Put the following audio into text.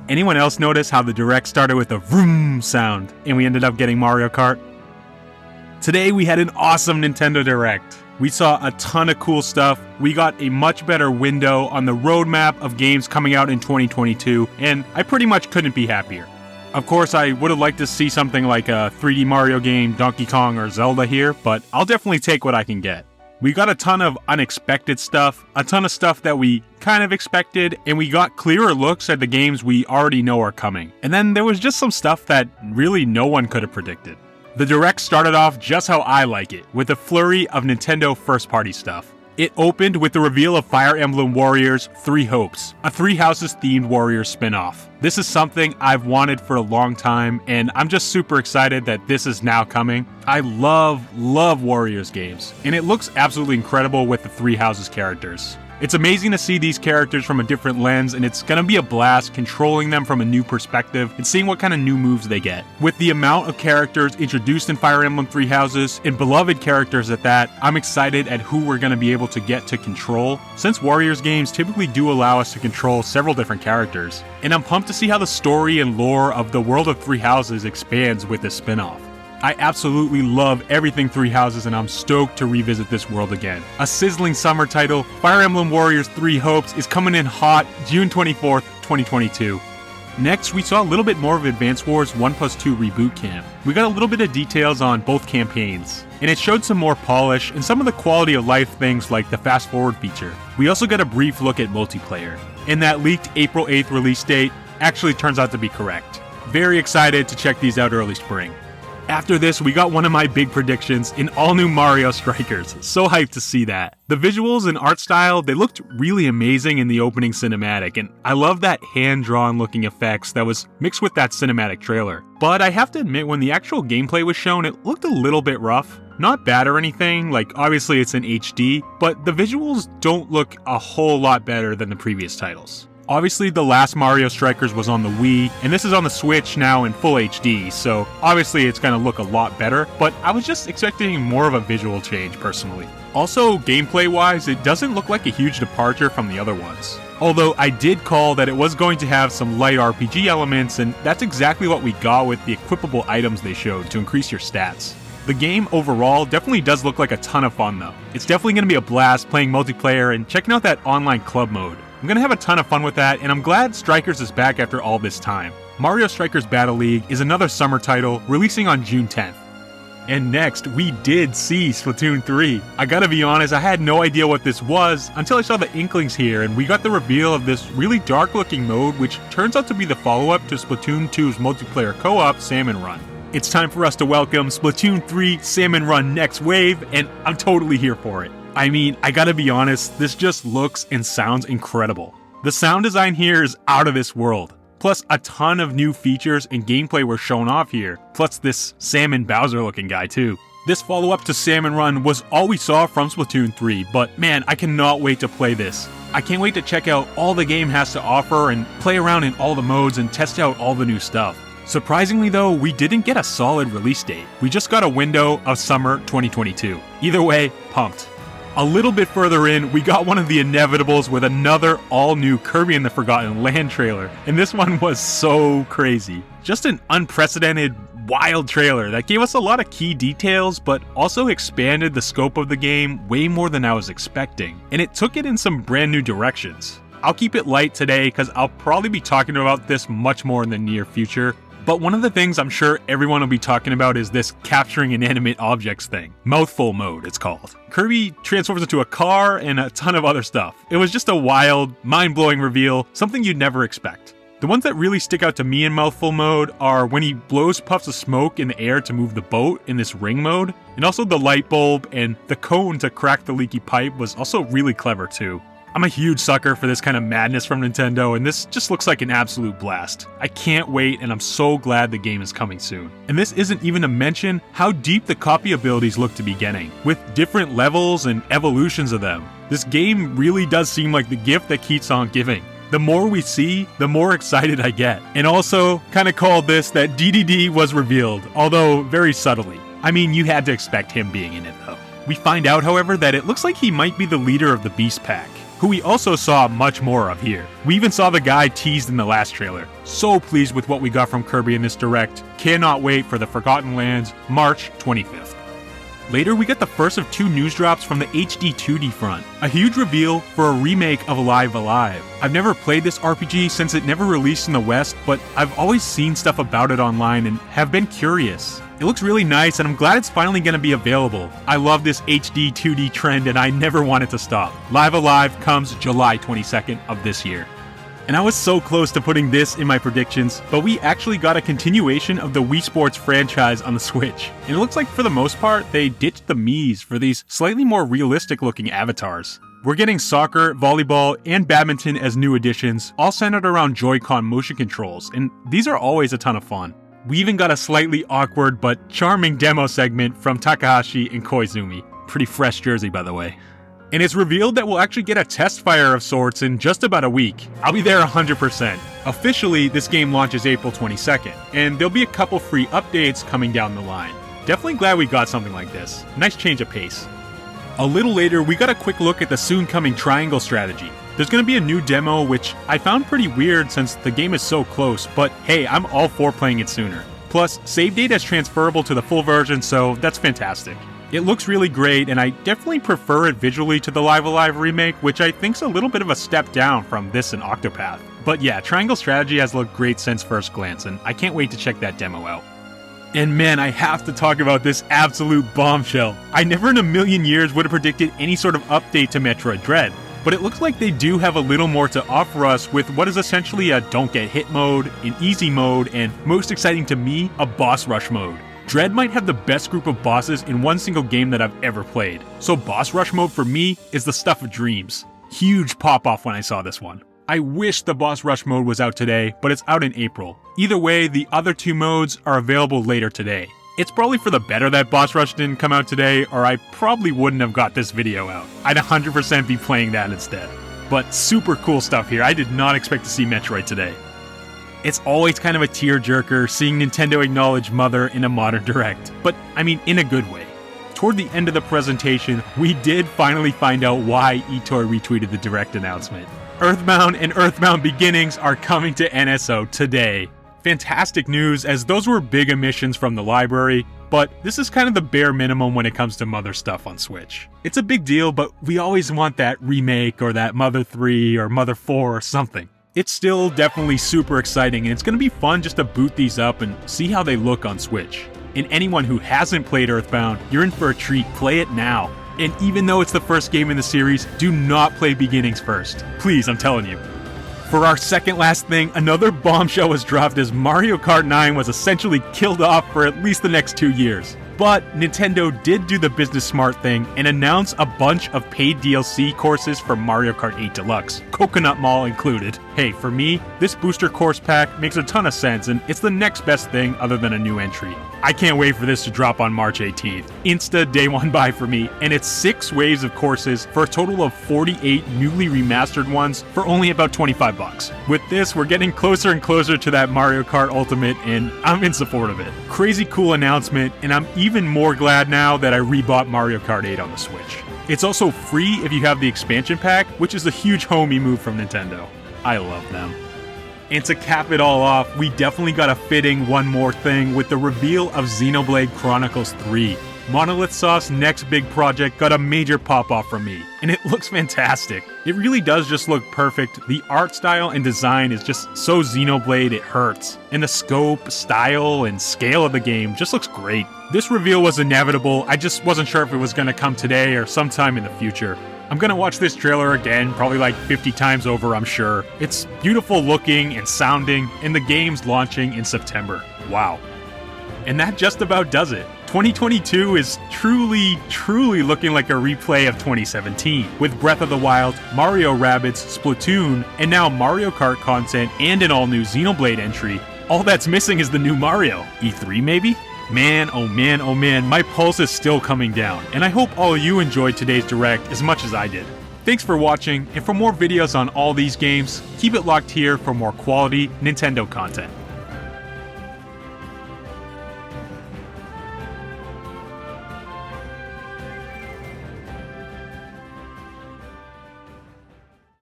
Anyone else notice how the Direct started with a vroom sound and we ended up getting Mario Kart? Today we had an awesome Nintendo Direct. We saw a ton of cool stuff, we got a much better window on the roadmap of games coming out in 2022, and I pretty much couldn't be happier. Of course, I would have liked to see something like a 3D Mario game, Donkey Kong, or Zelda here, but I'll definitely take what I can get. We got a ton of unexpected stuff, a ton of stuff that we kind of expected, and we got clearer looks at the games we already know are coming. And then there was just some stuff that really no one could have predicted. The Direct started off just how I like it, with a flurry of Nintendo first-party stuff. It opened with the reveal of Fire Emblem Warriors 3 Hopes, a Three Houses themed Warriors spin-off. This is something I've wanted for a long time, and I'm just super excited that this is now coming. I love Warriors games, and it looks absolutely incredible with the Three Houses characters. It's amazing to see these characters from a different lens, and it's gonna be a blast controlling them from a new perspective and seeing what kind of new moves they get. With the amount of characters introduced in Fire Emblem Three Houses, and beloved characters at that, I'm excited at who we're gonna be able to get to control, since Warriors games typically do allow us to control several different characters. And I'm pumped to see how the story and lore of the world of Three Houses expands with this spin-off. I absolutely love everything Three Houses, and I'm stoked to revisit this world again. A sizzling summer title, Fire Emblem Warriors 3 Hopes is coming in hot June 24th, 2022. Next, we saw a little bit more of Advance Wars 1+2 Reboot Camp. We got a little bit of details on both campaigns, and it showed some more polish and some of the quality of life things like the fast forward feature. We also got a brief look at multiplayer, and that leaked April 8th release date actually turns out to be correct. Very excited to check these out early spring. After this, we got one of my big predictions, an all-new Mario Strikers. So hyped to see that. The visuals and art style, they looked really amazing in the opening cinematic, and I love that hand-drawn looking effects that was mixed with that cinematic trailer. But I have to admit, when the actual gameplay was shown, it looked a little bit rough. Not bad or anything, like obviously it's in HD, but the visuals don't look a whole lot better than the previous titles. Obviously, the last Mario Strikers was on the Wii, and this is on the Switch now in full HD, so obviously it's gonna look a lot better, but I was just expecting more of a visual change personally. Also, gameplay-wise, it doesn't look like a huge departure from the other ones. Although I did call that it was going to have some light RPG elements, and that's exactly what we got with the equipable items they showed to increase your stats. The game overall definitely does look like a ton of fun though. It's definitely going to be a blast playing multiplayer and checking out that online club mode. I'm going to have a ton of fun with that, and I'm glad Strikers is back after all this time. Mario Strikers Battle League is another summer title, releasing on June 10th. And next, we did see Splatoon 3. I gotta be honest, I had no idea what this was until I saw the inklings here, and we got the reveal of this really dark looking mode, which turns out to be the follow-up to Splatoon 2's multiplayer co-op, Salmon Run. It's time for us to welcome Splatoon 3 Salmon Run Next Wave, and I'm totally here for it. I mean, I gotta be honest, this just looks and sounds incredible. The sound design here is out of this world. Plus, a ton of new features and gameplay were shown off here. Plus this Salmon Bowser looking guy too. This follow-up to Salmon Run was all we saw from Splatoon 3, but man, I cannot wait to play this. I can't wait to check out all the game has to offer and play around in all the modes and test out all the new stuff. Surprisingly though, we didn't get a solid release date. We just got a window of summer 2022. Either way, pumped. A little bit further in, we got one of the inevitables with another all-new Kirby and the Forgotten Land trailer, and this one was so crazy. Just an unprecedented, wild trailer that gave us a lot of key details, but also expanded the scope of the game way more than I was expecting, and it took it in some brand new directions. I'll keep it light today because I'll probably be talking about this much more in the near future. But one of the things I'm sure everyone will be talking about is this capturing inanimate objects thing. Mouthful mode, it's called. Kirby transforms into a car and a ton of other stuff. It was just a wild, mind-blowing reveal, something you'd never expect. The ones that really stick out to me in Mouthful mode are when he blows puffs of smoke in the air to move the boat in this ring mode, and also the light bulb and the cone to crack the leaky pipe was also really clever too. I'm a huge sucker for this kind of madness from Nintendo, and this just looks like an absolute blast. I can't wait, and I'm so glad the game is coming soon. And this isn't even to mention how deep the copy abilities look to be getting, with different levels and evolutions of them. This game really does seem like the gift that keeps on giving. The more we see, the more excited I get. And also, kinda called this that DDD was revealed, although very subtly. I mean, you had to expect him being in it though. We find out, however, that it looks like he might be the leader of the Beast Pack. who we also saw much more of here. We even saw the guy teased in the last trailer. So pleased with what we got from Kirby in this direct. Cannot wait for the Forgotten Lands, March 25th. Later, we got the first of 2 news drops from the HD 2D front. A huge reveal for a remake of Live Alive. I've never played this RPG since it never released in the West, but I've always seen stuff about it online and have been curious. It looks really nice and I'm glad it's finally going to be available. I love this HD 2D trend and I never want it to stop. Live Alive comes July 22nd of this year. And I was so close to putting this in my predictions, but we actually got a continuation of the Wii Sports franchise on the Switch. And it looks like for the most part, they ditched the Miis for these slightly more realistic looking avatars. We're getting soccer, volleyball, and badminton as new additions, all centered around Joy-Con motion controls, and these are always a ton of fun. We even got a slightly awkward but charming demo segment from Takahashi and Koizumi. Pretty fresh jersey, by the way. And it's revealed that we'll actually get a test fire of sorts in just about a week. I'll be there 100%. Officially, this game launches April 22nd, and there'll be a couple free updates coming down the line. Definitely glad we got something like this. Nice change of pace. A little later, we got a quick look at the soon-coming Triangle strategy. There's going to be a new demo, which I found pretty weird since the game is so close, but hey, I'm all for playing it sooner. Plus, save data is transferable to the full version, so that's fantastic. It looks really great, and I definitely prefer it visually to the Live Alive remake, which I think's a little bit of a step down from this and Octopath. But yeah, Triangle Strategy has looked great since first glance, and I can't wait to check that demo out. And man, I have to talk about this absolute bombshell. I never in a million years would have predicted any sort of update to Metroid Dread, but it looks like they do have a little more to offer us with what is essentially a don't get hit mode, an easy mode, and most exciting to me, a boss rush mode. Dread might have the best group of bosses in one single game that I've ever played, so boss rush mode for me is the stuff of dreams. Huge pop off when I saw this one. I wish the boss rush mode was out today, but it's out in April. Either way, the other 2 modes are available later today. It's probably for the better that boss rush didn't come out today, or I probably wouldn't have got this video out. I'd 100% be playing that instead. But super cool stuff here. I did not expect to see Metroid today. It's always kind of a tearjerker seeing Nintendo acknowledge Mother in a modern direct, but I mean in a good way. Toward the end of the presentation, we did finally find out why Itoi retweeted the direct announcement. EarthBound and EarthBound Beginnings are coming to NSO today. Fantastic news, as those were big omissions from the library, but this is kind of the bare minimum when it comes to Mother stuff on Switch. It's a big deal, but we always want that remake or that Mother 3 or Mother 4 or something. It's still definitely super exciting, and it's going to be fun just to boot these up and see how they look on Switch. And anyone who hasn't played EarthBound, you're in for a treat. Play it now. And even though it's the first game in the series, do not play Beginnings first. Please, I'm telling you. For our second last thing, another bombshell was dropped as Mario Kart 9 was essentially killed off for at least the next 2 years. But Nintendo did do the business smart thing and announce a bunch of paid DLC courses for Mario Kart 8 Deluxe, Coconut Mall included. Hey, for me, this booster course pack makes a ton of sense and it's the next best thing other than a new entry. I can't wait for this to drop on March 18th. Insta day one buy for me, and it's 6 waves of courses for a total of 48 newly remastered ones for only about $25. With this, we're getting closer and closer to that Mario Kart Ultimate, and I'm in support of it. Crazy cool announcement, and I'm even more glad now that I rebought Mario Kart 8 on the Switch. It's also free if you have the expansion pack, which is a huge homie move from Nintendo. I love them. And to cap it all off, we definitely got a fitting one more thing with the reveal of Xenoblade Chronicles 3. Monolith Soft's next big project got a major pop-off from me, and it looks fantastic. It really does just look perfect. The art style and design is just so Xenoblade it hurts. And the scope, style, and scale of the game just looks great. This reveal was inevitable. I just wasn't sure if it was going to come today or sometime in the future. I'm gonna watch this trailer again, probably like 50 times over, I'm sure. It's beautiful looking and sounding, and the game's launching in September. Wow. And that just about does it. 2022 is truly looking like a replay of 2017, with Breath of the Wild, Mario Rabbids, Splatoon, and now Mario Kart content and an all-new Xenoblade entry. All that's missing is the new Mario. E3 maybe? Man, oh man, my pulse is still coming down, and I hope all of you enjoyed today's Direct as much as I did. Thanks for watching, and for more videos on all these games, keep it locked here for more quality Nintendo content.